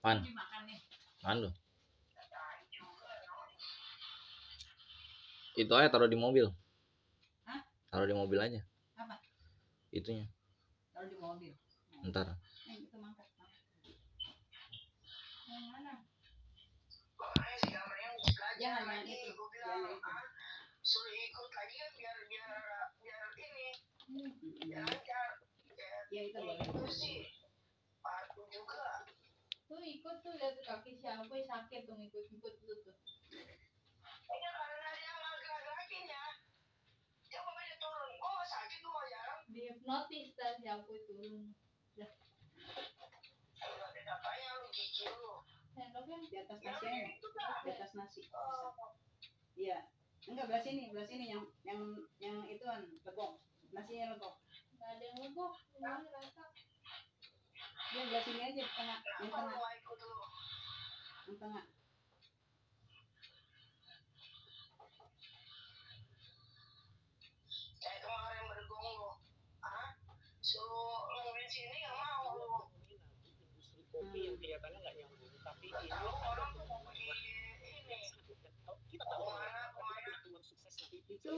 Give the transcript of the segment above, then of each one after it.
Man, man lu. Itu aja taruh di mobil. Hah? Taruh di mobil aja. Apa? Itunya. Taruh di mobil. Ntar. Itu mangkok. Yang mana? Jangan yang itu. Yang itu. Suruh ikut lagi kan biar ini. Ya itu Itu sih. Aku juga. Tuh ikut tuh lihat kaki siapa yang sakit tuh ikut lu tuh. Ini karena dia nggak gerak-gerakin ya. Coba aja turun. Oh sakit tuh jarang. Dihipnotis tadi siapa turun. Dah. Ada apanya lu gigi lu? Sendoknya di atas Ya, nasi. itu dah. Di atas nasi. Iya. Enggak belah sini yang ituan legok. Nasinya legok. Enggak ada yang legok. Ini rasa. Dia belah sini aja tengah, yang tengah. Yang tengah. Kayak kemarin bergongo. Ah, suruh nungguin sini nggak mau lu. Kopi yang kelihatannya nggak nyambung, tapi ini Tahu ada orang tuh mau pergi ini. kita tahu Kemana? tujuan sukses nanti Itu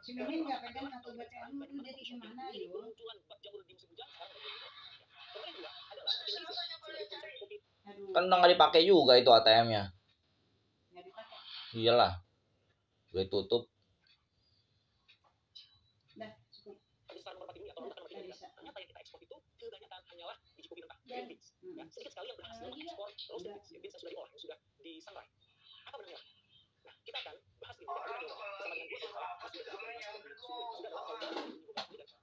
si Mimin nggak pegang kartu BCA lu jadi gimana yuk? kemunculan jamur di musim hujan sekarang ada gitu. Kemarin juga adalah Terus aja boleh cari. kopi Aduh. Kan udah nggak dipakai juga itu ATM-nya. Nggak dipakai. Iyalah. Udah tutup. Dah cukup. besar nomor 4 ini atau nomor 4 ini ternyata yang kita ekspor itu kebanyakan hanyalah biji kopi mentah, green beans. Ya, sedikit sekali yang berhasil mengekspor roasted beans, beans yang sudah diolah, yang sudah disangrai. Apa benarnya? Nah, kita akan bahas ini bersama dengan gue, Mas Devi, sudah adalah founder dan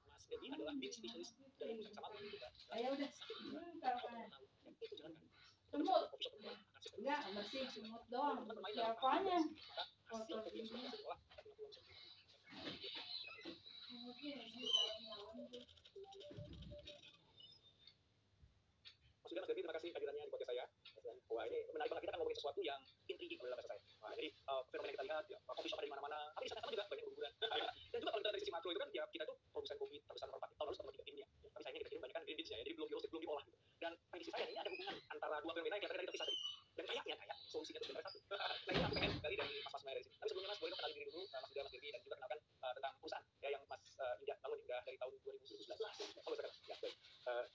Mas Devi adalah bean specialist dari perusahaan sama juga. Ayo udah. Itu jalankan. Semut. Enggak bersih semut doang. Siapanya? Hasil kopi yang sudah diolah Mas Devi, terima kasih kehadirannya di podcast saya. Wah, ini menarik banget. Kita akan ngomongin sesuatu yang intriguing dalam bahasa saya. Nah, jadi fenomena yang kita lihat, ya, kopi shop ada di mana-mana, tapi di sana juga banyak berguguran. Dan juga kalau dari sisi makro itu kan, ya kita itu produsen kopi terbesar nomor 4 tahun lalu sama kita timnya. Tapi sayangnya kita kirim banyak kan green beans ya, jadi belum di-roasted, belum diolah. Gitu. Dan prediksi saya ini ada hubungan antara dua fenomena yang kira-kira kita pisah tadi. Dan kayaknya solusinya itu sebenarnya satu. Nah, ini aku pengen dari Mas Maya dari sini. Tapi sebelumnya Mas, boleh kenalin diri dulu, Mas Yuda, Mas Devi, dan juga kenalkan tentang perusahaan ya yang Mas Yuda bangun hingga dari tahun 2019. Halo sekarang. Ya, baik.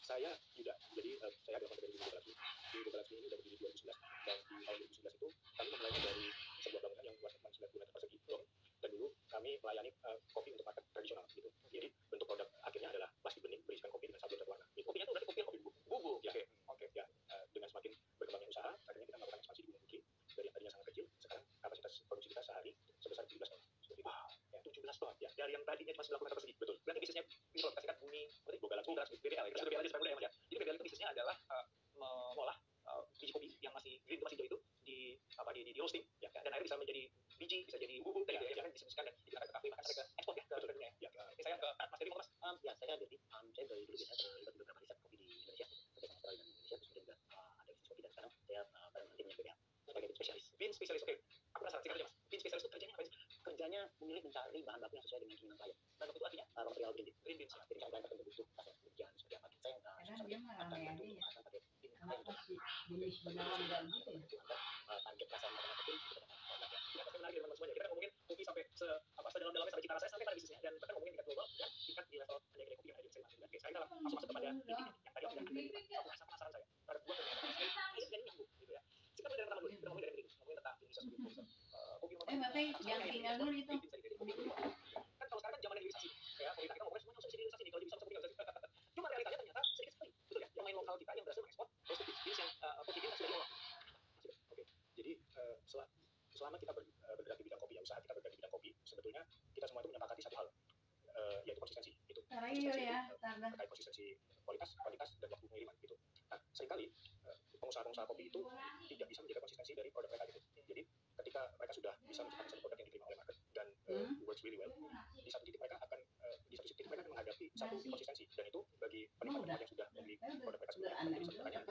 Saya Yuda. Jadi saya adalah founder dari Google di Google ini udah berdiri 2011 dan di tahun 2011 itu kami memulainya dari sebuah bangunan yang luasnya 90 meter persegi blok dan dulu kami melayani kopi untuk market tradisional gitu. Jadi bentuk produk akhirnya adalah plastik bening berisikan kopi dengan sablon berwarna. Gitu. Kopinya itu berarti kopi yang kopi bubuk ya. Oke ya. Dengan semakin berkembangnya usaha akhirnya kita melakukan ekspansi di Gunung Bukit dari yang tadinya sangat kecil sekarang kapasitas produksi kita sehari sebesar 17 ton. Seperti itu. Ya, 17 ton ya. Dari yang tadinya cuma 90 meter persegi. Betul. Berarti bisnisnya ini kalau kita singkat bumi berarti Bogalas BBL ya. BBL aja supaya mudah ya Mas ya. Jadi BBL itu bisnisnya adalah mengolah biji kopi yang masih green itu masih hijau itu di roasting ya dan akhirnya bisa menjadi biji, bisa jadi bubuk dan ya, jangan disimpan dan digunakan ke kafe bahkan sampai ke ekspor ya ke dunia ya. Ini saya ke Mas Devi Mas. Ya saya Devi, saya dari dulu biasa terlibat di beberapa riset kopi di Indonesia sebagai Australia dan Indonesia terus kemudian juga ada bisnis kopi dan sekarang saya bareng timnya BBH sebagai spesialis. Bean spesialis. Oke. Aku penasaran singkat aja Mas. Bean spesialis itu kerjanya apa sih? Kerjanya memilih mencari bahan baku yang sesuai dengan keinginan klien. Bahan baku itu artinya raw material green green beans. jadi misalnya bahan baku berbentuk kaset demikian seperti apa saya Karena dia mah rame aja ya. akan pakai bin Kenapa sih jenis beneran dan gitu ya? target pasar mereka pun kita dapat produk ya. Ya, tapi menarik teman-teman semuanya. Kita kan ngomongin kopi sampai sedalam-dalamnya sampai cita rasanya sampai pada bisnisnya dan bahkan ngomongin tingkat global dan tingkat di level kedai kopi yang ada di Indonesia. Oke, sekarang kita langsung masuk kepada inti yang tadi aku bilang rasa penasaran saya terhadap dua fenomena ini dan nyambung gitu ya. Kita mulai dari pertama dulu. Kita ngomongin dari ini, ngomongin tentang Indonesia sebagai produsen kopi nomor Bapak yang tinggal dulu itu. kan kalau sekarang kan zaman hilirisasi ya kalau kita ngomongin semuanya harus hilirisasi nih kalau bisa kopi nggak bisa cuma realitanya ternyata sedikit sekali betul ya yang main lokal kita yang berhasil mengekspor roasted beans yang kopi beans sudah diolah. Oke, jadi selama kita bergerak di bidang kopi ya usaha kita bergerak di bidang kopi sebetulnya kita semua itu menyepakati satu hal yaitu konsistensi itu terkait konsistensi kualitas dan waktu pengiriman gitu. Nah seringkali pengusaha kopi itu tidak bisa menjaga konsistensi dari produk mereka gitu. Jadi ketika mereka sudah bisa menciptakan satu produk yang diterima oleh market dan works really well, di satu titik mereka akan menghadapi satu inkonsistensi dan itu bagi penikmat yang sudah membeli produk mereka sebelumnya menjadi satu pertanyaan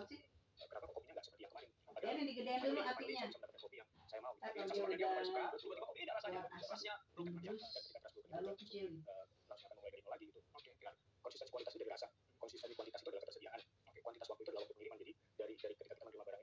kenapa kopinya nggak seperti yang kemarin. Padahal digedein dulu apinya. bisa mendapatkan kopi yang saya mau. Tapi semuanya dia mulai suka, terus tiba-tiba kopi rasanya belum kerja dan ketika keras belum lalu kecil. langsung akan mulai dari nol lagi gitu. Oke, dengan konsistensi kualitas itu dari rasa, konsistensi kualitas itu adalah ketersediaan. Oke, kuantitas waktu itu adalah waktu pengiriman. Jadi dari ketika kita menerima barang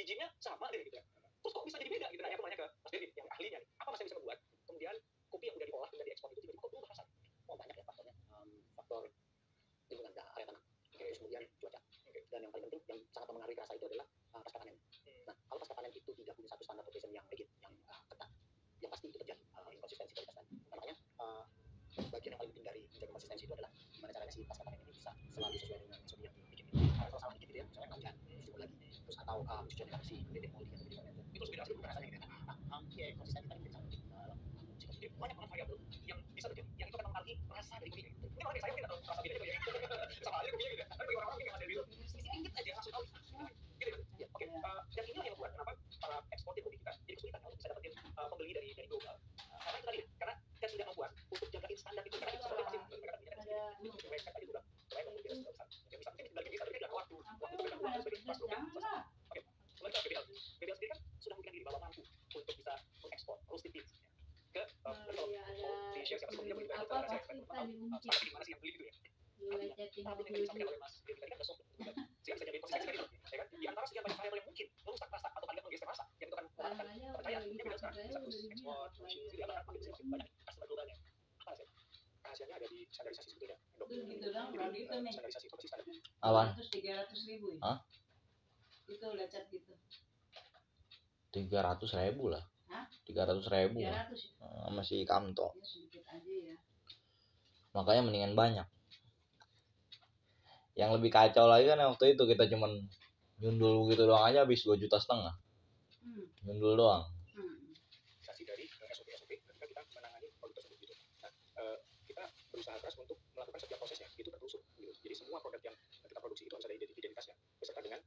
izinnya sama deh gitu ya. Terus kok bisa jadi beda gitu? Nah, aku nanya ke Mas Devi yang ahlinya nih, apa Mas yang bisa membuat kemudian kopi yang udah diolah dan diekspor itu tiba-tiba kok berubah rasanya? Oh, banyak ya faktornya. Faktor lingkungan area tanah, terus kemudian cuaca. Dan yang paling penting yang sangat mempengaruhi rasa itu adalah pasca panen. Nah, kalau pasca panen itu tidak punya satu standar operation yang rigid, yang ketat, yang pasti itu terjadi inkonsistensi kualitas tadi. Makanya bagian yang paling penting dari menjaga konsistensi itu adalah gimana caranya si pasca panen ini bisa selalu sesuai dengan SOP yang dibikin. Kalau salah dikit gitu ya, misalnya hujan, dijemur lagi, terus atau cucian dengan si bebek moldy atau bebek itu harus beda sekali rasanya gitu ya. Ya konsistensi tadi menjadi sangat penting dalam Jadi banyak banget variabel yang bisa terjadi, yang itu akan mempengaruhi rasa dari kopi. Ini orang kayak saya mungkin atau rasa beda juga ya. Sama aja kopinya gitu ya. Tapi bagi orang-orang mungkin yang ada itu sedikit aja langsung tahu. Gitu ya. Oke. Dan inilah yang membuat kenapa para eksportir kopi kita jadi kesulitan untuk bisa dapetin pembeli dari global. Karena itu tadi, karena kita tidak membuat untuk jagain standar itu. Karena itu sebenarnya pasti mereka mereka tadi juga selain membuat besar besar. Yang bisa mungkin lagi bisa tapi kan waktu itu kan harus sebagai pas oke. Kembali ke BBL. BBL sendiri kan sudah membuktikan diri bahwa mampu untuk bisa mengekspor roasted beans ke di share siapa sih yang beli itu ada saya di mana sih yang beli gitu ya. Tapi yang disampaikan oleh Mas Devi tadi kan ada soft sehingga bisa jadi posisi tadi ya kan di antara sekian banyak variabel yang mungkin merusak rasa atau paling menggeser rasa yang itu akan menyebabkan kepercayaan yang bisa sekarang bisa terus ekspor jadi akan makin banyak customer globalnya. Apa sih rahasianya ada di standarisasi sebetulnya dok? Gitu dong, kalau gitu nih. Standarisasi itu pasti standar. Awan. 300.000 ya? Hah? Itu lecet gitu. 300.000 lah. Hah? 300.000 lah. 300 ya? Masih Kamto. Ya sedikit aja ya. Makanya mendingan banyak. Yang lebih kacau lagi kan waktu itu kita cuman nyundul gitu doang aja habis 2,5 juta. Nyundul doang. Dari SOP ketika kita menangani produk tersebut gitu. Nah, kita berusaha keras untuk melakukan setiap prosesnya itu tertusuk gitu. Jadi semua produk yang kita produksi itu harus ada identitasnya beserta dengan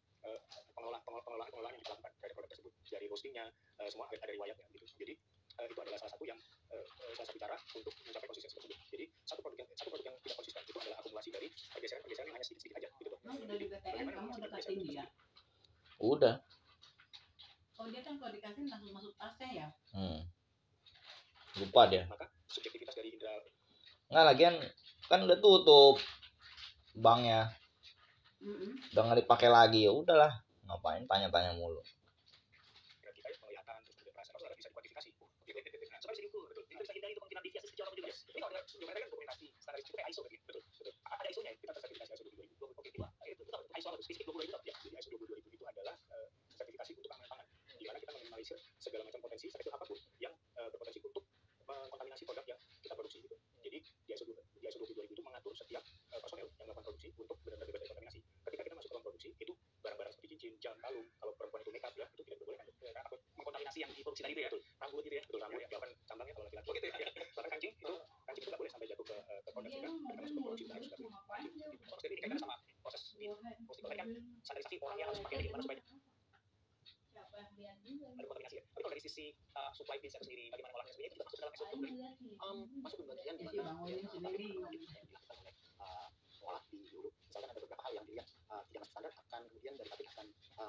pengelolaan yang kita lakukan dari produk tersebut, dari roastingnya, semua ada riwayatnya gitu. Jadi itu adalah salah satu cara untuk mencapai konsistensi tersebut. Jadi satu produk yang tidak konsisten itu adalah akumulasi dari pergeseran yang hanya sedikit aja gitu. Udah di PTN kamu udah kasih dia? Udah. Oh dia kan kalau dikasih langsung masuk tasnya ya? Lupa dia. Maka subjektivitas dari indra nggak lagian kan udah tutup banknya. Udah nggak dipakai lagi ya udahlah ngapain tanya-tanya mulu. kita penglihatan terus kemudian perasaan harus bisa dikuantifikasi. Nah, supaya bisa diukur betul. Jadi bisa hindari itu kemungkinan deviasi secara juga. Ini kalau ada kan dokumentasi standar itu kayak ISO berarti betul. Ada ISO-nya kita sertifikasi ISO 22000. Oke dua. Itu ISO atau spesifik 22000 ya. Jadi ISO 22000 itu adalah sertifikasi untuk keamanan pangan. Di mana kita meminimalisir segala macam potensi sekecil apapun yang berpotensi untuk mengkontaminasi produk yang kita produksi gitu. Jadi di ISO 22000 itu mengatur setiap personel yang melakukan produksi untuk benar-benar bebas dari kontaminasi. Ketika kita masuk ke ruang produksi itu barang-barang seperti cincin, jam, kalung, kalau perempuan itu makeup ya itu tidak diperbolehkan. Karena takut mengkontaminasi yang diproduksi tadi itu ya. Rambut gitu ya. Betul rambut yang bahkan cambangnya kalau laki-laki gitu ya. Bahkan kancing itu nggak boleh sampai jatuh ke produk kita. Ketika masuk ke produksi kita harus proses ini kaitannya sama proses di proses kan standarisasi orangnya harus pakai gimana supaya ada kontaminasi ya. Tapi kalau dari sisi supply base sendiri, bagaimana olahnya sendiri itu juga masuk dalam SOP masuk ke bagian di Jadi mana bangunin sendiri. yang dilakukan oleh olah di hulu. Misalkan ada beberapa hal yang dilihat tidak masuk standar, akan kemudian dari pabrik akan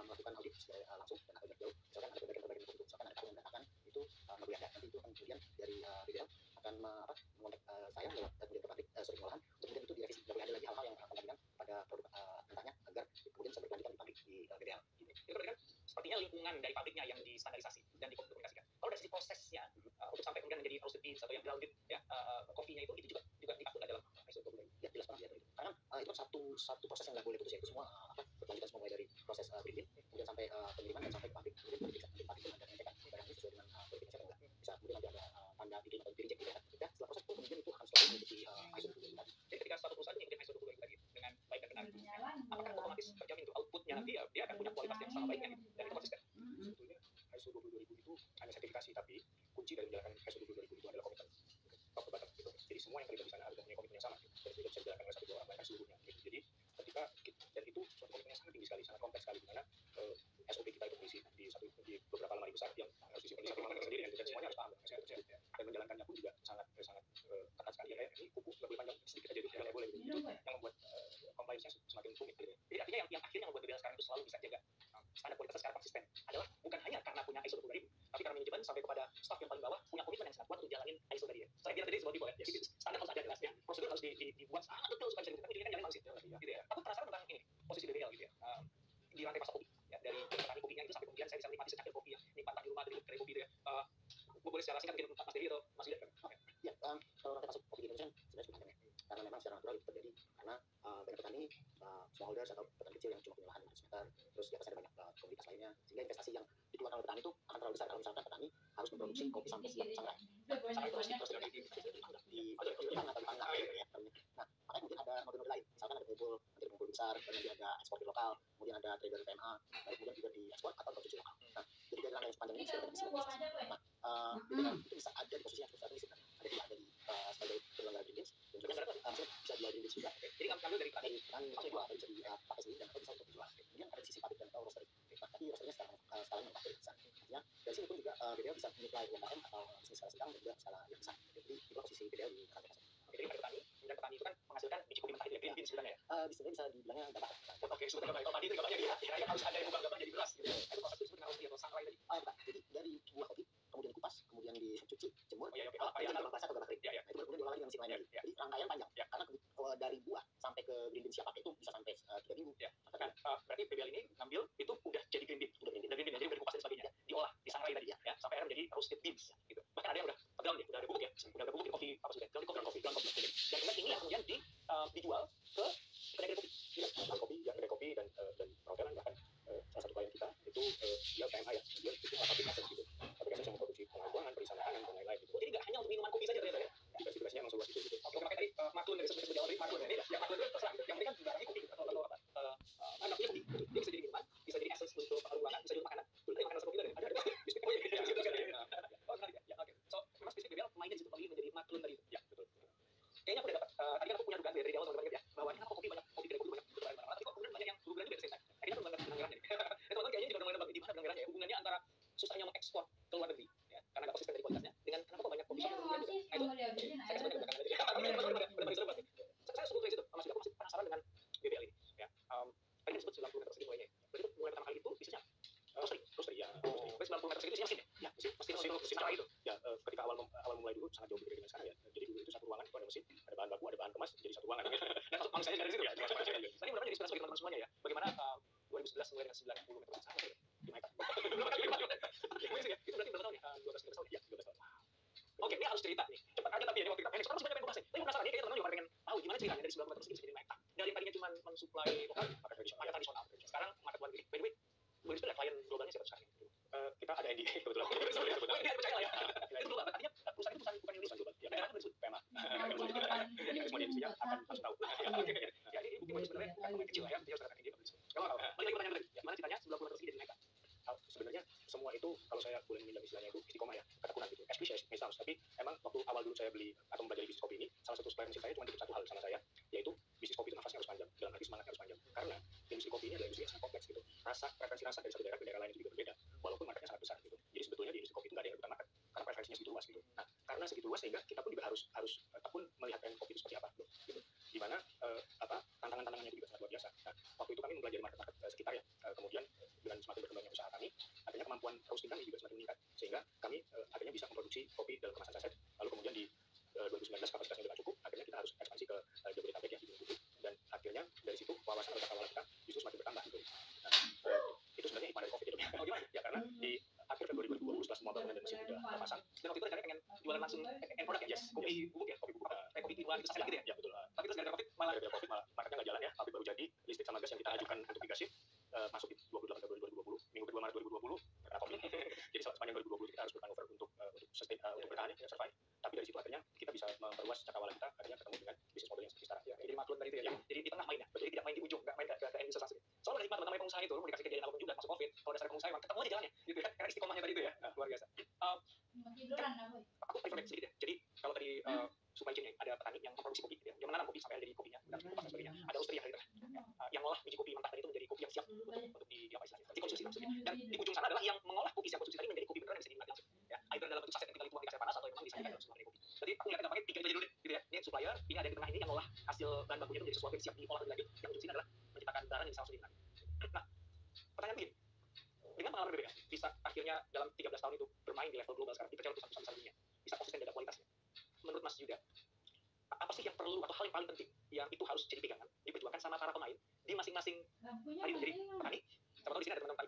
melakukan audit secara langsung dan agak jauh. Misalkan ada perbaikan tertentu, misalkan ada tahun yang berantakan itu nggak nanti itu akan kemudian dari BBL akan mengontak saya lewat kemudian ke pabrik sorry pengolahan untuk kemudian itu direvisi. Nggak boleh ada lagi hal-hal yang kemungkinan pada produk mentahnya agar kemudian bisa berkelanjutan di pabrik di BBL. itu berarti kan sepertinya lingkungan dari pabriknya yang distandarisasi dan dikomunikasikan. Kalau dari sisi prosesnya untuk sampai kemudian menjadi roasted beans atau yang grounded ya kopinya itu juga diatur dalam ISO 22000. Ya jelas banget ya itu. Karena itu satu proses yang nggak boleh putus ya. Itu semua berkelanjutan semua mulai dari proses breeding kemudian sampai pengiriman dan sampai pabrik kemudian berikutnya di pabrik dan mengecek barang ini sesuai dengan verifikasi atau enggak. Bisa kemudian nanti ada tanda izin atau di-reject gitu ya. Ya setelah proses itu kemudian itu harus selalu mengikuti ISO 22000 tadi. Jadi ketika suatu perusahaan mengikuti ISO 22000 tadi dengan baik dan benar, apakah otomatis terjamin itu outputnya nanti dia akan punya kualitas yang sama baiknya dan itu konsisten. Sebetulnya ISO 22000 itu hanya sertifikasi tapi kunci dari menjalankan ISO 22000 itu adalah komitmen. Top to bottom gitu. Jadi semua yang terlibat di sana harus mempunyai komitmen yang sama. Dan tidak bisa dijalankan oleh satu dua orang mereka seluruhnya. Gitu. Jadi ketika dan itu suatu komitmen yang sangat tinggi sekali, sangat kompleks sekali di mana SOP kita itu berisi di beberapa lemari besar yang harus disimpan di satu lemari sendiri dan semuanya harus paham dengan SOP tersebut. Dan menjalankannya pun juga sangat ketat sekali. Ya, ini kuku nggak boleh panjang sedikit aja itu nggak boleh. Itu yang membuat compliance-nya semakin rumit. Gitu. Jadi artinya yang akhirnya membuat BBL sekarang itu selalu bisa jaga standar kualitas secara konsisten adalah bukan hanya karena punya ISO 22000 tapi karena manajemen sampai kepada staff yang paling bawah punya komitmen yang sangat kuat untuk jalanin ISO tadi ya. Saya kira tadi sebuah ya. Jadi standar harus ada jelasnya, prosedur harus dibuat sangat detail supaya bisa dilakukan. Jadi kan jangan manusia gitu ya. Aku penasaran tentang ini posisi BBL gitu ya di rantai pasar kopi. ya, dari petani kopinya itu sampai kemudian saya bisa menikmati secangkir kopi yang nikmat di rumah dari kedai kopi itu ya. Boleh secara singkat mungkin Mas Dewi atau Mas Yuda kan? Ya, kalau nanti masuk kopi di Indonesia sebenarnya cukup panjang ya. Karena memang secara natural itu terjadi karena banyak petani smallholders atau petani kecil yang cuma punya lahan 100 meter, terus di atasnya ada banyak komoditas lainnya, sehingga investasi yang dikeluarkan oleh petani itu akan terlalu besar kalau misalkan petani harus memproduksi kopi sampai siap sangrai. Sangrai terus ditanam atau dipanggang ya. Nah, makanya kemudian ada model-model lain, misalkan ada pengumpul besar, kemudian ada ekspor lokal, kemudian ada trader PMA, lalu kemudian juga diekspor atau produksi lokal. Nah, jadi dari rangka yang sepanjang ini sudah banyak bisnis. Nah, itu bisa ada di posisi yang saat ini sebenarnya ada di sebagai penyelenggara green beans dan juga bisa jual green beans juga. Jadi ngambil dari petani maksudnya jual bisa dipakai sendiri dan atau bisa untuk dijual. Kemudian ada di sisi pabrik dan atau roastery. Nah, tapi roasterynya skalanya yang pakai besar. Artinya dari sini pun juga BDL bisa menyuplai UMKM atau bisnis skala sedang dan juga skala yang besar. Jadi itu posisi BDL di rantai pasar. Jadi ada petani, kemudian petani itu kan menghasilkan biji kopi mentah itu ya, green beans sebenarnya ya. Bisa dibilangnya gabah. Oke, sudah kalau tadi itu gambarnya ya, kira-kira harus ada yang bukan gambar jadi beras gitu. Itu proses itu sebenarnya atau sangrai tadi. Bukan. Jadi dari buah kopi kemudian dikupas, kemudian dicuci, jemur, kemudian gabah basah atau gabah kering. Nah, itu kemudian diolah lagi dengan mesin lain lagi. Jadi rangkaian panjang. Karena dari buah sampai ke green beans siap pakai itu bisa sampai 3 minggu. Kan berarti BBL ini ngambil itu udah jadi green bean, udah green bean, jadi udah dikupas dan sebagainya, diolah, disangrai tadi ya, sampai akhirnya menjadi roasted beans gitu. Bahkan ada yang udah ground ya, udah ada bubuk ya, udah ada bubuk di kopi apa sudah, ground kopi. Dan kemudian ini yang kemudian dijual ke kedai kopi. Kedai kopi, ya kedai kopi dan perhotelan bahkan salah satu klien kita itu dia PMA ya, dia itu pabrik aset gitu. Pabrik aset yang memproduksi pengangkutan, perizinan makanan dan lain-lain gitu. Jadi nggak hanya untuk minuman kopi saja ternyata ya. Diversifikasinya memang seluas itu gitu. Oke, makanya tadi maklun dari sebelum jauh dari maklun ya. Yang maklun itu terserah gitu. Yang penting kan barangnya kopi atau apa? Anaknya kopi. Dia bisa jadi minuman, bisa jadi essence untuk ruangan, bisa jadi makanan. Dulu ada makanan kopi tadi. Ada. Biskuit kopi. Oh, menarik ya. Ya, oke. So, memang biskuit BBL mainnya di situ kembali menjadi maklun tadi. Ya, betul. Kayaknya aku udah dapat. Tadi kan aku punya dugaan dari awal teman-teman ya, bahwa ini kopi banyak kopi dari kopi banyak berbagai mana. Tapi kok kemudian banyak yang hubungannya juga sih. Akhirnya aku menganggap benang-benangnya. Teman-teman kayaknya juga mulai di mana benang-benangnya ya, hubungannya antara susahnya mengekspor ke luar negeri ya, karena nggak konsisten dari kualitasnya dengan kenapa kok banyak kopi shop yang hubungannya juga. Nah, itu saya sebut belakangan aja. Saya sebut dari situ. Mas aku masih penasaran dengan BBL ini ya. Tadi disebut 90 meter persegi mulainya. Berarti mulai pertama kali itu bisnisnya roastery ya. Berarti 90 meter persegi itu mesin ya. Mesin cara itu. Ya, ketika awal mulai dulu sangat jauh berbeda dengan sekarang ya. Jadi dulu itu satu ruangan itu ada mesin, ada bahan baku, ada bahan kemas, jadi satu ruangan. Dan masuk saya dari situ ya. Tadi mudah-mudahan jadi inspirasi bagi teman-teman semuanya ya. Bagaimana 2011 mulai dengan 90 meter persegi dinaikkan. Itu berarti berapa tahun ya? 12 tahun ya. 12 tahun. Oke, ini harus cerita nih. Cepat aja tapi ya waktu kita pendek. Sekarang sebenarnya pengen bahas. Tapi penasaran nih, kayaknya teman-teman juga pengen tahu gimana ceritanya dari 90 meter persegi bisa jadi naik. Dari tadinya cuma mensuplai lokal, market tradisional. Sekarang market luar negeri. By the way, boleh itu klien globalnya siapa sekarang? Kita ada NDA kebetulan. Dia percaya lah ya. Itu global. Artinya perusahaan itu bukan Indonesia global. Ya, negara itu PMA. Semua Indonesia akan harus tahu. Ya, ini bukti sebenarnya bukan kecil lah ya. Dia sudah akan NDA. Kalau balik lagi pertanyaan tadi, mana ceritanya 90 meter persegi jadi naik? Sebenarnya semua itu kalau saya boleh meminjam istilahnya itu istiqomah ya, ketekunan gitu. Explicit misalnya, tapi emang waktu awal dulu saya beli atau mempelajari bisnis kopi ini, salah satu supplier mesin saya cuma titip satu hal sama saya, yaitu bisnis kopi itu nafasnya harus panjang, dalam arti semangatnya harus panjang. Karena industri kopi ini adalah industri yang sangat kompleks gitu. Preferensi rasa dari satu daerah ke daerah lain itu juga berbeda, walaupun marketnya sangat besar gitu. Jadi sebetulnya di industri kopi itu nggak ada yang rebutan market, karena preferensinya segitu luas gitu. Nah, karena segitu luas sehingga kita pun juga harus tekun melihat tren kopi itu seperti apa gitu. Dimana tantangan-tantangannya itu juga sangat luar biasa. Nah, waktu itu kami mempelajari market sekitar ya, kemudian dengan semakin berkembangnya usaha kami, akhirnya kemampuan roasting kami juga semakin meningkat, sehingga kami akhirnya bisa memproduksi kopi dalam kemasan saset. Lalu kemudian di 2019 kapasitasnya tidak cukup, akhirnya kita harus ekspansi ke Jabodetabek ya, di Gunung Putih, dan akhirnya dari situ wawasan atau awal kita justru semakin bertambah gitu. Nah, itu sebenarnya hikmah dari COVID itu. Oh gimana? Ya karena di akhir Februari 2020 setelah semua bangunan dan mesin sudah terpasang, dan waktu itu rencananya pengen jualan langsung end product ya, yes, kopi bubuk ya, kopi bubuk, kopi timuan itu gitu ya. Ya betul. Tapi terus gara-gara COVID malah marketnya nggak jalan ya, pabrik baru jadi, listrik sama gas yang kita ajukan untuk digasin masuk di 28 Februari 2020, minggu kedua Maret 2020 karena COVID. Jadi sepanjang 2020 kita harus bermanuver untuk sustain, untuk bertahan ya, survive. Tapi dari situ akhirnya kita bisa memperluas cakrawala kita, akhirnya ketemu dengan bisnis model yang seperti sekarang. Ya, jadi maklum dari itu ya. Jadi di tengah mainnya, jadi tidak main di ujung, nggak main ke end user langsung. Soalnya hikmah teman-teman pengusaha itu, mau dikasih kerjaan apapun juga masuk COVID, kalau dasar pengusaha emang ketemu aja jalannya, gitu ya. Karena istiqomahnya tadi itu ya, luar biasa. Aku prefer sedikit ya. Jadi kalau tadi supply chain-nya ada petani yang memproduksi kopi, gitu ya. Dia menanam kopi sampai jadi kopinya dan kupas dan sebagainya. Ada roastery yang ada di tengah, yang mengolah biji kopi mentah tadi itu menjadi kopi yang siap untuk di apa istilahnya, dikonsumsi maksudnya. Dan di ujung sana adalah yang mengolah kopi siap konsumsi tadi menjadi kopi beneran yang bisa dinikmati. Ya, either dalam bentuk saset yang tinggal dituang di kaca panas atau memang disajikan dalam sebuah kopi. Jadi aku lihat gampangnya tiga itu aja dulu deh, gitu ya. Ini supplier, ini ada di tengah ini yang mengolah hasil bahan bakunya itu menjadi sesuatu yang siap diolah lebih lanjut. Yang ujung sini adalah menciptakan barang yang bisa langsung dinikmati. Nah, pertanyaan begini. Dengan pengalaman BBL, bisa akhirnya dalam 13 tahun itu bermain di level global sekarang, dipercaya untuk perusahaan besar dunia, bisa konsisten jaga kualitasnya. Menurut Mas Yuda, apa sih yang perlu atau hal yang paling penting yang itu harus jadi pegangan, diperjuangkan sama para pemain di masing-masing tadi menjadi petani. Sama tahu di sini ada teman-teman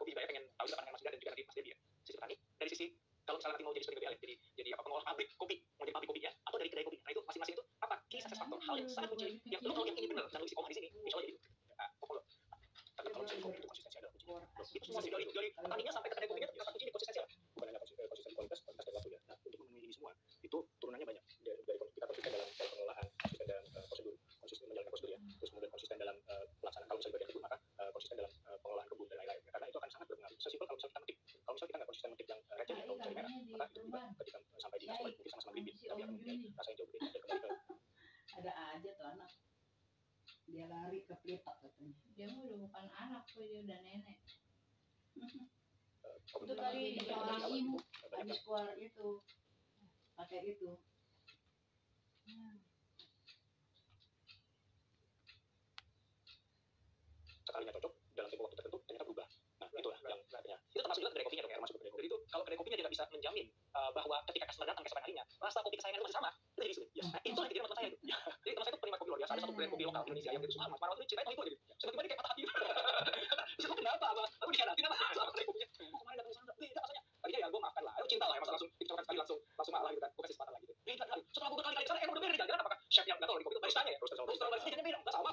misalnya nanti mau jadi seperti BBL, jadi apa pengolah pabrik kopi, mau jadi pabrik kopinya atau dari kedai kopi. Nah itu masing-masing itu apa key success factor, hal yang sangat kunci yang lu kalau yang ini benar dan lu isi koma di sini, insya Allah jadi. Pokoknya tapi kalau misalnya kopi itu konsistensi adalah kunci. Itu semua sih dari taninya sampai ke kedai kopinya salah satu kunci konsistensi lah. Bukan hanya konsistensi kualitas dan waktu ya. Nah untuk memenuhi ini semua itu turunannya banyak dari kita konsisten dalam pengelolaan, konsisten dalam prosedur, konsisten menjalankan prosedur ya, terus kemudian konsisten dalam pelaksanaan kalau misalnya bagian kebun maka konsisten dalam pengelolaan kebun dan lain-lain karena itu akan sangat berpengaruh. Sesimpel kalau misalnya kita metik, kalau misalnya kita nggak konsisten metik yang receh atau cabai merah, maka itu juga ketika sampai di nasabah mungkin sama-sama bibit tapi akan mempunyai rasa yang jauh berbeda dan kembali ke Ada aja tuh anak. Dia lari ke pelitak katanya. Dia mah udah bukan anak, dia udah nenek. Itu tadi di kelas ibu habis keluar itu pakai itu. sekalinya cocok dalam tempo waktu tertentu ternyata berubah. Nah itulah yang artinya itu termasuk juga kedai kopinya dong ya, termasuk kedai kopi. Jadi itu kalau kedai kopinya dia nggak bisa menjamin bahwa ketika customer datang keesokan harinya rasa kopi kesayangan itu masih sama, itu jadi sulit. Nah, itu lagi teman saya itu. Jadi teman saya itu penikmat kopi luar biasa. Ada satu brand kopi lokal di Indonesia yang itu semua marah itu ceritanya itu aja. Tiba-tiba dia kayak patah hati. Terus aku kenapa apa? Aku dikhianatin apa? Soal kedai kopinya. Kemarin datang ke sana, beda rasanya. Tadinya ya gue maafkan lah, aku cinta lah ya masa langsung dicocokkan sekali langsung malah gitu kan. Gue kasih kesempatan lagi gitu. Beda kali. Setelah gue berkali-kali ke sana emang udah beda jalan apakah chef yang nggak tahu di kopi itu baristanya ya? Terus baristanya beda, nggak sama.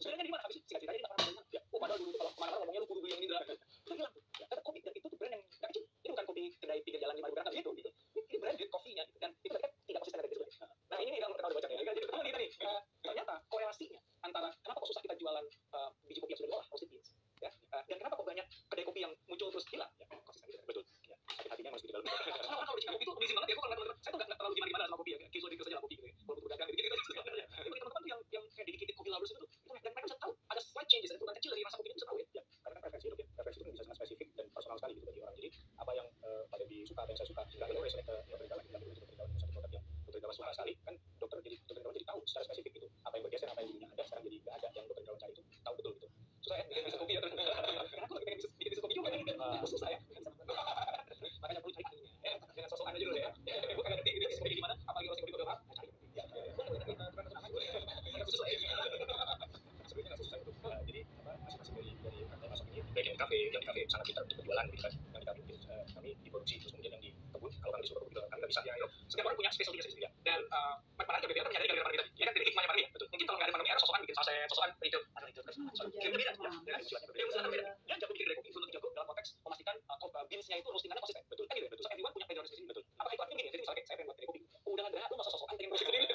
Sebenarnya di mana? Habis singkat cerita dia nggak pernah ya. Oh padahal dulu kalau kemana-mana ngomongnya lu kudu yang ini dah. Itu hilang tuh. Ya, kopi dan itu tuh brand yang nggak kecil. Ini bukan kopi kedai pinggir jalan 5.000 berangkat gitu. Ini brand good coffee-nya gitu. Dan itu kan tidak konsisten dari itu. Nah ini kalau kita udah baca ya. Jadi ketemu nih ternyata korelasinya antara kenapa kok susah kita jualan biji kopi yang sudah diolah roasted beans ya dan kenapa kok banyak kedai kopi yang muncul terus hilang ya konsisten gitu betul ya hati-hatinya harus di dalam soalnya kalau kopi itu amazing banget ya saya tuh nggak terlalu gimana sama kopi ya kayak casual saja lah kopi gitu ya kalau butuh berdagang gitu sebenarnya tapi bagi teman-teman tuh yang kayak dedicated kopi lovers itu dan mereka bisa tahu ada slight changes itu bukan kecil dari rasa kopinya bisa tahu ya karena kan preferensi itu kan bisa sangat spesifik dan personal sekali gitu bagi orang jadi apa yang pada disuka apa yang saya suka nggak boleh resonate ke dokter Gawan nggak boleh dokter Gawan satu produk yang dokter Gawan suka sekali kan dokter Gawan jadi tahu secara spesifik gitu apa yang bergeser apa yang dulunya ada sekarang jadi nggak ada yang dokter Gawan cari itu tahu betul gitu susah ya bikin bisnis kopi ya karena aku lagi pengen bikin bisnis kopi juga kan susah ya makanya perlu cari ahlinya ya jangan sosokan aja dulu ya gue kagak ngerti bisnis kopi gimana apalagi roasting kopi udah cari ya boleh susah ya sebenarnya nggak susah itu jadi apa masing-masing dari rantai masuk ini baik yang di kafe sangat pintar untuk berjualan gitu kan yang di kafe mungkin kami di produksi terus kemudian yang di kebun kalau kami di suka kebun kami nggak bisa ya setiap orang punya specialty sendiri ya dan mana aja BBL kan menyadari kalian kita ya kan dari hikmahnya pandemi betul mungkin kalau nggak ada pandemi era sosokan bikin sosokan itu ada itu kirim beda ya dia usaha beda dia jago bikin kedai kopi belum jago dalam konteks memastikan beansnya itu roastingannya konsisten betul kan gitu betul so everyone punya background sendiri betul apakah itu artinya gini jadi misalnya saya pengen buat kedai kopi udah ada lu masa sosokan pengen roasting sendiri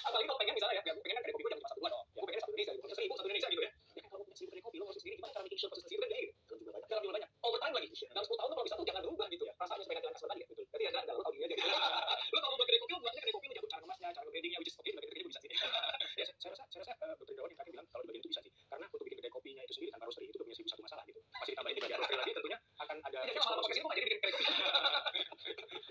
apalagi kalau pengen misalnya ya gue pengen kedai kopi gue jangan cuma satu dua dong ya gue pengen satu Indonesia gitu 1.000 satu Indonesia gitu ya ya kan kalau punya 1.000 kedai kopi lu roasting sendiri gimana cara bikin show konsistensi itu kan gitu dalam jumlah banyak overtime lagi dalam 10 tahun lu kalau bisa tuh jangan berubah gitu ya rasanya supaya jalan kasar tadi ya betul berarti ya enggak lu tahu gini aja gitu lu kalau buat kedai kopi lu buatnya kedai kopi lu jago cara ngemasnya cara nge-brandingnya which is oke bagi kedai bisa sih ya saya rasa dokter Gawan yang tadi bilang kalau di bagian itu bisa sih karena untuk bikin kedai kopinya itu sendiri tanpa roastery itu udah punya satu masalah gitu masih ditambahin di bagian roastery lagi tentunya akan ada ya kalau pakai sini kok jadi bikin kedai kopi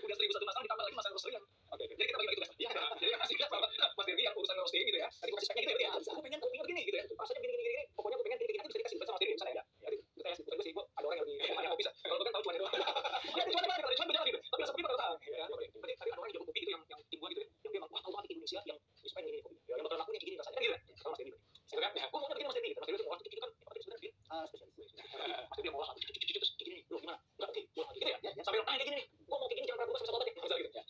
udah 1.001 masalah ditambah lagi masalah roastery yang oke jadi kita bagi itu mas ya jadi masih lihat sama Mas Devi yang urusan roasting gitu ya tadi gue kasih speknya gitu ya gue pengen kopinya begini gitu ya rasanya gini pokoknya gue pengen gini bisa dikasih sama Mas Devi misalnya ya jadi kita ya bukan sih gue ada orang yang lebih banyak kopi kalau gue kan tahu cuma doang ya cuma banget kalau cuma berjalan gitu tapi rasa kopi pada tahu ya berarti tadi ada orang yang jago kopi itu yang tim gue gitu ya yang memang wah tahu banget di Indonesia yang inspire ini kopi yang bakal lakuin gini rasanya gitu ya kalau Mas Devi gitu kan gue maunya begini Mas Devi Mas Devi mau itu kan apa sebenarnya dia spesialis Mas Devi mau lah terus gini lu gimana enggak oke gue gitu ya sampai tanya kayak gini gue mau kayak gini jangan berubah sampai satu otak ya misalnya gitu ya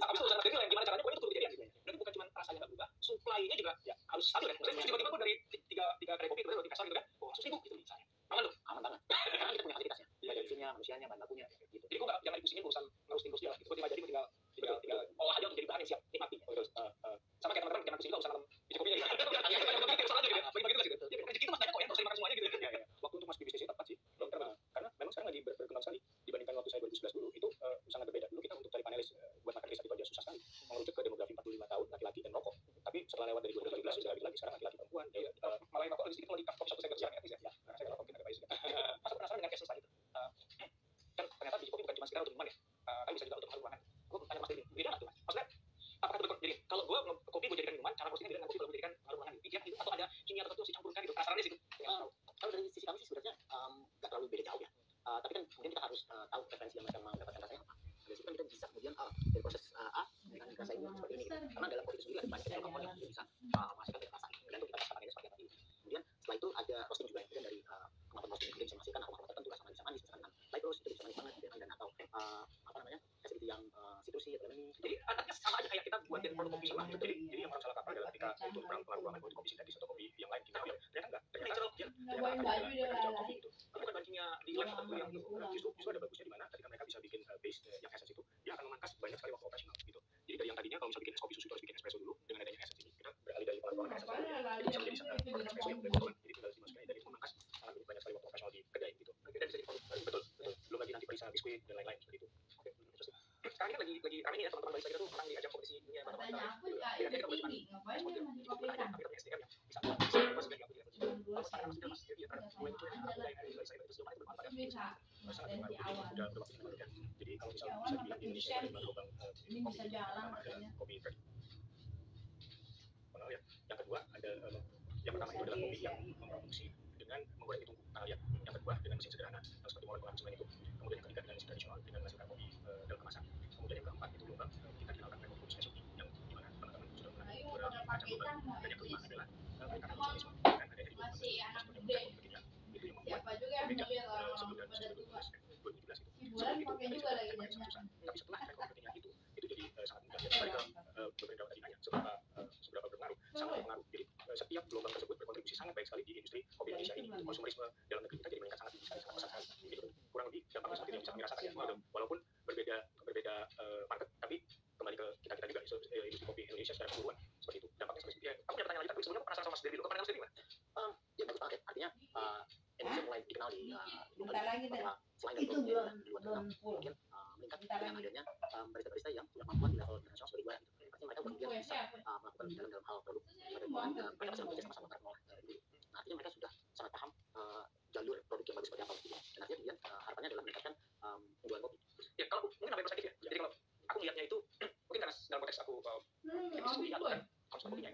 habis itu urusan Mas Devi gimana caranya pokoknya itu kudu kejadian berarti bukan cuma rasanya nggak berubah supply-nya juga ya harus stabil kan misalnya tiba-tiba gue dari tiga kedai kopi terus di pasar gitu kan oh 100.000 gitu misalnya aman tuh aman banget karena kita punya fasilitasnya ya dari mesinnya manusianya bahan bakunya gitu jadi gue nggak jangan dipusingin urusan ngerusting terus dia gitu gue jadi tinggal olah aja untuk jadi bahan yang siap nikmati terus sama kayak teman-teman jangan pusing juga urusan nanam biji kopinya gitu bagi-bagi terus aja gitu bagi-bagi terus gitu ya rezeki itu mas banyak kok ya nggak usah dimakan semuanya gitu ya waktu untuk masuk di bisnis ini tepat sih karena memang sekarang lagi berkembang sekali dibandingkan waktu saya 2011 dulu itu sangat berbeda dulu kita untuk cari panelis buat market riset itu aja susah sekali mengerucut ke demografi 45 tahun laki-laki dan rokok tapi setelah lewat dari 2017 sudah lagi sekarang laki-laki perempuan ya malah yang rokok lebih sedikit kalau di coffee shop saya kerjaan ya karena saya rokok mungkin agak bias masa penasaran dengan case study itu kan ternyata biji kopi bukan cuma sekedar untuk minuman ya kan bisa juga untuk harum ruangan gue tanya Mas Devi beda nggak tuh mas maksudnya apakah itu jadi kalau gue kopi gue jadikan minuman cara roastingnya beda dengan kopi kalau gue jadikan harum ruangan gitu itu atau ada kimia tertentu dicampurkan gitu penasaran di situ kalau dari sisi kami sih sebenarnya nggak terlalu beda jauh ya tapi kan kemudian kita harus tahu preferensi yang mereka mau dapatkan rasanya apa dari situ kan kita bisa kemudian dari proses A dengan rasa ini seperti ini gitu. Karena dalam kopi itu sendiri ada banyak sekali komponen yang bisa menghasilkan banyak rasa tergantung kita rasa pakainya seperti apa kemudian setelah itu ada roasting juga kemudian dari kemampuan roasting itu bisa menghasilkan aroma tertentu rasa manis bisa manis misalkan light roast itu bisa manis banget gitu kan dan atau apa namanya acidity yang yang waktu yang justru ada bagusnya di mana ketika mereka bisa bikin base yang essence itu, dia akan memangkas banyak sekali waktu operasional gitu. Jadi dari yang tadinya kalau misalnya bikin es kopi susu harus bikin espresso dulu, dengan adanya essence ini kita beralih dari pengaturan ke essence dulu, jadi bisa menjadi produk espresso yang mudah dilakukan. Jadi tinggal dimasukkan dan itu memangkas sangat banyak sekali waktu operasional di kedai gitu. Dan bisa jadi betul belum lagi nanti perisa biskuit dan lain-lain seperti itu. Sekarang kan lagi rame nih ya teman-teman barista kita tuh menang di ajang kompetisi dunia barista. Katanya aku ya itu tinggi, ngapain dia masih kopi kan? Tapi punya SDM yang bisa masuk lagi Cuma 2 senti, udah sama aja lah. Itu bisa dari awal. jadi kalau Di awal misalnya sampai di 7 Indonesia senti. Ini bisa jalan katanya. kopi tadi. Ya. Yang kedua ada yang pertama itu adalah kopi yang memproduksi dengan menggoreng itu ya. Yang kedua dengan mesin sederhana seperti molekular mesin itu. Kemudian yang ketiga dengan mesin tradisional dengan menghasilkan kopi dalam kemasan. Kemudian yang keempat itu lomba kita kenalkan kopi specialty yang dimana teman-teman sudah mengenal beberapa macam lomba. Dan yang kelima adalah peningkatan profesionalisme dengan adanya masih anak gede. itu yang membuat Siapa juga yang melihat orang sebelum pada tua. 2017 itu. Hiburan pakai juga lagi jadinya. Tapi setelah rekor pentingnya itu jadi sangat mudah. Jadi kembali ke beberapa tadi nanya seberapa berpengaruh, sangat berpengaruh. Jadi setiap gelombang tersebut berkontribusi sangat baik sekali di industri kopi Indonesia ini. Konsumerisme dalam negeri kita jadi meningkat sangat tinggi sekali, sangat besar sekali. Gitu. Kurang lebih dampaknya seperti yang bisa merasakan ya. Walaupun berbeda market, tapi kembali ke kita juga industri kopi Indonesia secara keseluruhan seperti itu. Dampaknya seperti itu. Ya, aku punya pertanyaan lagi, tapi sebelumnya aku penasaran sama Mas Dery dulu. Pertanyaan Mas Dery gimana? Ya bagus banget. Artinya Indonesia mulai dikenal di Bentar lagi deh. selain Itu belum full. kemudian meningkat Bentar dengan lagi. adanya barista-barista yang punya kemampuan di level internasional sebagai juara gitu. Artinya mereka kemudian bisa melakukan dalam hal produk dan mereka bisa bekerja sama-sama karena dulu. Nah, artinya mereka sudah sangat paham jalur produk yang bagus seperti apa gitu. Dan artinya kemudian harapannya adalah meningkatkan penjualan kopi. Ya kalau mungkin namanya perspektif ya. Jadi kalau aku melihatnya itu mungkin karena dalam konteks aku harus kopinya.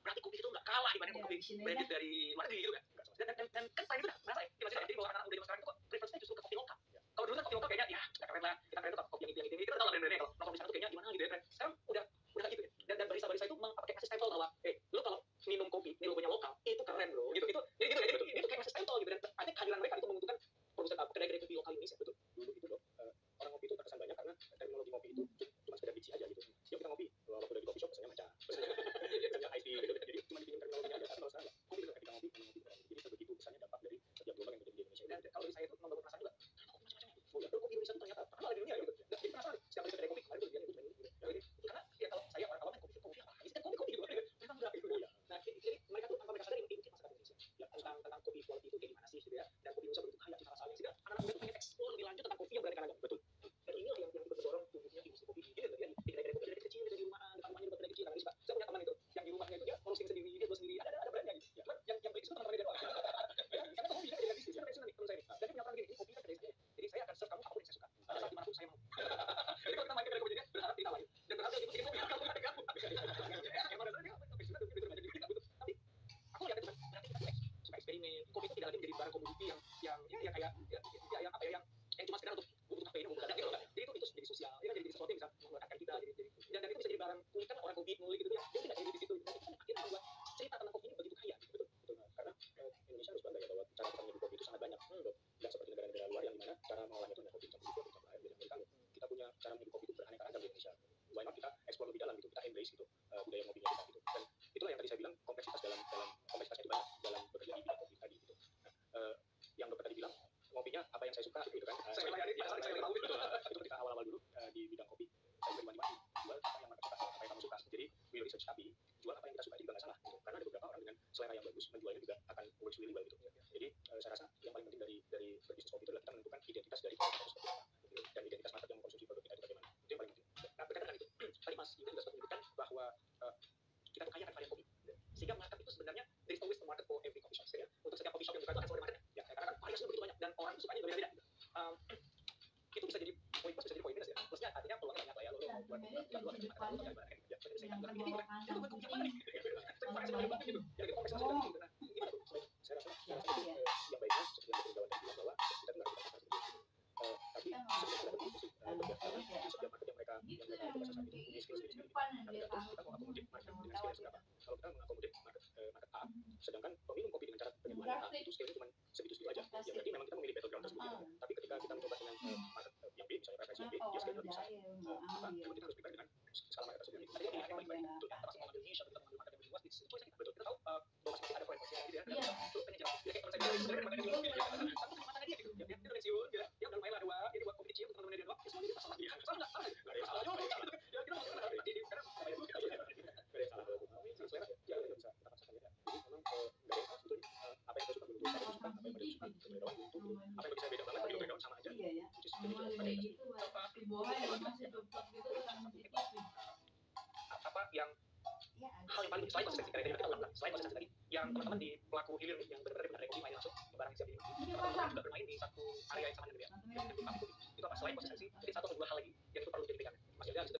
Berarti kopi itu nggak kalah dibanding kopi branded dari luar negeri gitu kan. Dan kan selain itu dah merasa ya. Jadi kalau anak-anak udah sekarang itu kok preferensinya justru ke kopi lokal. Kalau dulu kan kopi lokal kayaknya ya nggak keren lah. Kita keren tuh kopi yang itu kita tahu lah brand-brandnya. Kalau kopi sekarang tuh kayaknya gimana gitu ya. Sekarang udah gitu ya. Dan barista-barista itu pakai kasih stempel bahwa lo kalau minum kopi ini logonya lokal itu keren bro. Gitu. Itu kayak kasih stempel gitu. Dan artinya kehadiran mereka itu menguntungkan produsen kedai-kedai kopi lokal Indonesia. Betul. Dulu itu loh. Orang kopi itu terkesan banyak karena terminologi kopi itu cuma sekedar biji aja gitu. Yuk kita ngopi. Kalau udah di kopi shop biasanya macam ice tea gitu. Jadi cuma dibikin terminologinya aja. Kalau sekarang kopi itu kita ngopi. Jadi sebegitu besarnya dampak dari setiap gelombang yang terjadi di Indonesia. Dan kalau dari saya itu membawa perasaan juga. Oh ya, kopi Indonesia itu ternyata terkenal di dunia gitu. Jadi penasaran setiap kali kedai kopi kemarin itu dia gitu. Karena ya kalau saya kalau main kopi itu kopi apa? Ini kan kopi gitu. Memang enggak gitu ya. Nah, jadi mereka tuh tanpa mereka sadari mungkin masyarakat Indonesia. Ya tentang kopi quality itu kayak gimana sih gitu ya. Dan kopi Indonesia begitu kaya cita rasanya sehingga anak-anak muda pengen eksplor lebih lanjut tentang kopi yang beraneka ragam. Betul. Dan ini yang kita dorong tumbuhnya industri kopi ini gitu ya. Di kedai-kedai kopi dari kecil dari rumah, depan rumahnya buat kedai kecil karena saya punya teman itu yang di rumahnya itu dia roasting sendiri, dia buat sendiri. Ada brandnya gitu. Ya, yang baik itu teman-teman dia doang. Karena kopi dia dari bisnis nih teman saya. Dan dia punya peran gini, ini kopi kan kedai saya. Jadi saya akan serve kamu apapun yang saya suka. Pada saat dimanapun saya mau. Jadi kalau kita main kedai kopi dia berharap ditawarin. Dan berharap dia bikin kopi yang kamu ada kamu. Emang dasarnya dia kopi sudah tapi aku lihat itu kan berarti kita suka eksperimen. Kopi itu tidak lagi menjadi barang komoditi yang kayak apa ya yang cuma sekedar untuk butuh kafein untuk gitu kan. Jadi itu menjadi sosial. Itu kan jadi sesuatu yang bisa menggerakkan kita jadi dan itu bisa jadi barang kulit kan orang kopi ngulik gitu ya. Dia tidak jadi di situ. Dan kita akhirnya membuat cerita tentang kopi ini begitu kaya gitu. Betul. Karena Indonesia harus bangga ya bahwa cara kita menyeduh kopi itu sangat banyak. Tidak seperti negara-negara luar yang dimana cara mengolahnya itu hanya kopi campur air campur air. Kita punya cara menyeduh kopi itu beraneka ragam di Indonesia. Why not kita explore lebih dalam gitu. Kita embrace gitu budaya ngopinya kita gitu. Dan itulah yang tadi saya bilang kompleksitas dalam kompleksitasnya itu banyak dalam bekerja di bidang kopi tadi gitu. Nah, yang dokter tadi bilang ngopinya apa yang saya suka gitu kan. Saya tahu itu ketika awal-awal dulu di bidang kopi saya bermati-mati jual apa yang mereka suka, apa yang kamu suka. Jadi will research tapi jual apa yang kita suka itu juga nggak salah gitu. Karena ada beberapa orang dengan selera yang bagus menjualnya juga akan works really well gitu. Jadi saya rasa yang paling penting dari berbisnis kopi itu adalah kita menentukan identitas dari produk itu seperti apa gitu. Dan identitas market yang mengkonsumsi produk kita itu bagaimana. Itu yang paling penting. Nah, berkaitan dengan itu tadi Mas Yuda juga sempat menyebutkan bahwa kita tuh kaya akan varian kopi. Sehingga market itu sebenarnya there is always a market for every coffee shop ya. Untuk setiap coffee shop yang buka itu akan selalu ada marketnya. Ya, karena kan variasinya begitu banyak dan orang sukanya berbeda-beda. Itu bisa jadi poin plus, bisa jadi poin minus ya. Plusnya artinya peluangnya banyak lah ya. Lo mau buat luar ya. Itu buat kopi yang mana nih? Variasi banyak gitu. Ya kita kompleks juga gitu. Nah, gimana tuh? Saya rasa yang baiknya seperti yang berjalan tadi bilang bahwa kita tidak bisa seperti itu. Tapi setiap market yang mereka saat itu punya skill sendiri. Kita mau akomodir market dengan skill berapa? Kalau kita mengakomodir market A, sedangkan peminum kopi dengan cara penyembuhan A itu skillnya cuma segitu-segitu aja. Ya berarti memang kita memilih battleground tersebut. Tapi ketika kita mencoba dengan market yang B, misalnya preferensi yang B, dia skillnya lebih besar. Memang kita harus prepare dengan skala market tersebut. Tadi yang baik-baik itu termasuk Indonesia, kita mengambil market yang was it's choice kita. Betul. Kita tahu bahwa masing-masing ada poin-poinnya gitu ya. Iya. Itu pengen jalan. Jadi kayak kalau saya sebenarnya bukan pensiun gitu ya. Tapi kesempatan dia gitu. Dia udah pensiun ya. Dia udah lumayan lah dua. Dia buat kompetisi untuk teman-teman dia doang. Ya semua ini masalah dia. Salah enggak? Salah. Enggak ada yang salah juga. Ya kita mau gimana? Jadi karena apa ya? Kita ya. Enggak ada yang salah. Selera ya bisa kita paksakan ya. Jadi memang enggak ada yang salah sebetulnya. Apa yang kita suka belum tentu apa yang kita suka, apa yang mereka suka, apa yang bagi saya beda banget, bagi mereka sama aja. Iya ya. Jadi